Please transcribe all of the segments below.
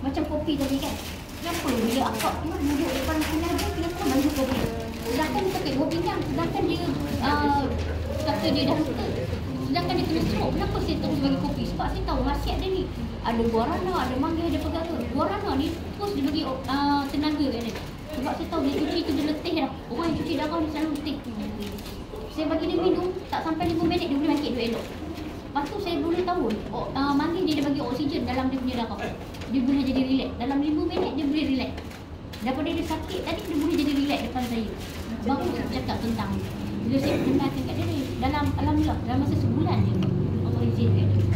Macam kopi tadi kan. Kenapa bila akak tu duduk depan kanan tu, kenapa baju kopi? Sedangkan dia pakai 2 pinggan, sedangkan dia kata dia dah luka. Sedangkan dia kena stroke, kenapa saya terus bagi kopi? Sebab saya tahu khasiat dia ni. Ada guarana, ada mangga, ada perkara. Guarana ni terus dia bagi tenaga kat dia. Sebab saya tahu dia cuci tu dia letih dah. Orang yang cuci darah ni selalu letih. Saya bagi dia minum, tak sampai 5 minit dia boleh bangkit dia elok. Lepas tu saya boleh tahu mangga dia bagi oksigen dalam dia punya darah. Dia boleh jadi relax. Dalam 5 minit dia boleh relax. Daripada dia sakit tadi dia boleh jadi relax depan saya. Baru saya cakap tentang ni. Bila saya kenalkan kat dia ni, dalam alhamdulillah dalam masa sebulan je Allah izinkan dia.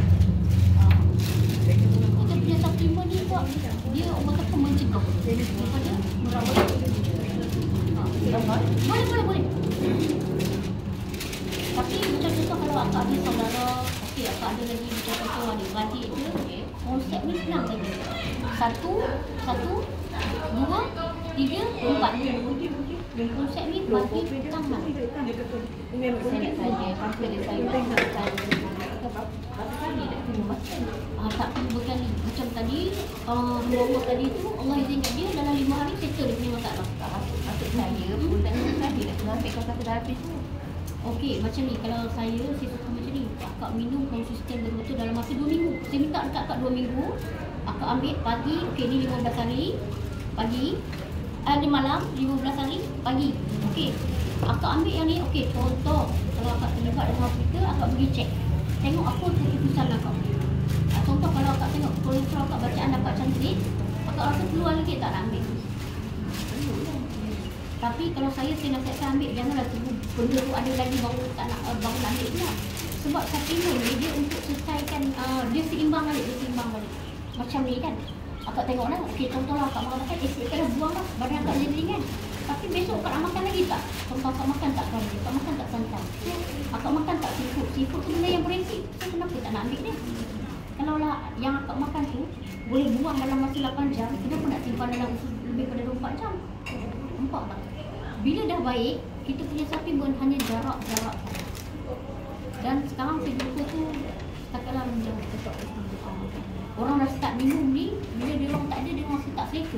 Kita punya supplement ni buat dia orang kata mencegah daripada merawat. Boleh. Tapi macam contoh kalau akak ada saudara, okey akak ada lagi macam contoh ada beradik je, konsep ni senang saja. 1, 2, 3, 4. Konsep ni bagi tangan. Saya nak tanya, apa dia saya berapa kali nak kena baca? Tak perlu berkali. Macam tadi, Allah tadi tu, Allah izinkan dia dalam 5 hari settle dia punya masalah. Maksud saya, bulan ni tadi nak kena ambil kau dah habis tu. Okey, macam ni, kalau saya suka macam ni. Akak minum konsisten betul-betul dalam masa 2 minggu. Saya minta dekat akak 2 minggu. Akak ambil pagi, okey ni 15 hari. Pagi. Ada malam 15 hari pagi. Okey. Akak ambil yang ni, okey, contoh kalau akak terlibat dengan hospital, akak pergi cek. Tengok apa keputusan akak. Contoh kalau akak tengok kolesterol akak bacaan dapat cantik, akak rasa keluar lagi tak nak ambil. Tapi kalau saya nasihatkan ambil, janganlah tunggu benda tu ada lagi baru tak nak baru nak ambil dia. Sebab supplement ni dia untuk selesaikan dia seimbang balik. Macam ni kan. Akak tengok lah, okey contohlah akak makan esok akak dah buang lah, badan akak jadi ringan. Tapi besok akak nak makan lagi tak? Contoh akak makan tak kari, akak makan tak santan, akak makan tak seafood tu benda yang beresik, so kenapa tak nak ambil dia? Kalau lah yang akak makan tu boleh buang dalam masa 8 jam, kenapa nak simpan dalam usus lebih pada 24 jam? Nampak tak? Bila dah baik, kita punya supplement hanya jarak. Dan sekarang saya tu takkanlah menjauh tetap. Orang dah start minum ni, bila dia orang tak ada, dia orang start selesa.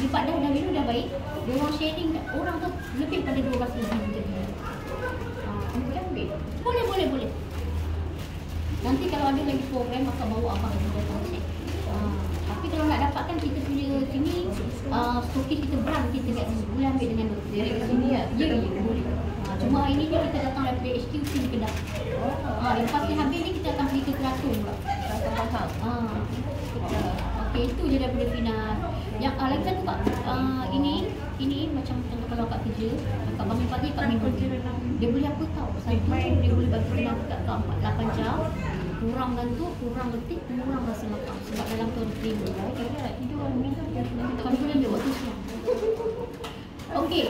Lipat dah minum dah baik, dia orang sharing kat orang tu lebih pada 12 lebih macam ni. Boleh. Nanti kalau ada lagi program, akak bawa abang lagi datang check. Tapi kalau nak dapatkan kita punya sini, stokis kita berang, kita boleh ambil dengan doktor. Dia kat sini ya? Ya, boleh. Cuma hari ni kita datang daripada HQ sini Kedah. Lepas ni habis ni kita akan pergi ke Keraton pula. Okey, itu je daripada final. Yang lagi satu Kak, ini macam contoh kalau Kak kerja, Kak bangun pagi Kak minum. Dia boleh apa tau? Satu, dia boleh bagi tenaga kat 8 jam. Kurang ngantuk, kurang letih, kurang rasa makan. Sebab dalam tu ada tidur. Tidur kalau boleh ambil waktu siang. Okey,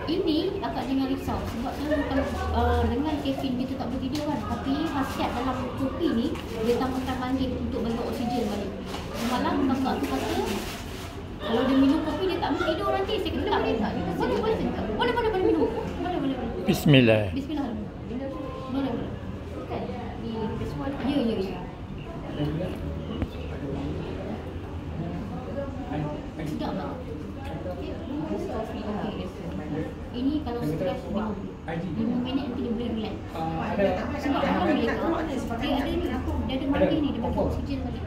ini akak jangan risau. Sebab selalu kalau dengan kafein kita tak boleh tidur kan. Tapi khasiat dalam kopi ni, dia tambahkan mangga untuk bagi oksigen balik. Semalam kakak tu kata, kalau dia minum kopi dia tak boleh tidur nanti. Saya kata tak boleh minum. Boleh. Bismillah. Boleh. Kan? Di festival kan? Ya. Sedap tak? Ini kalau stres minum 5 minit nanti dia boleh relax. Sebab orang boleh tahu dia ada ni, dia ada mandi ni, dia bagi oksigen balik.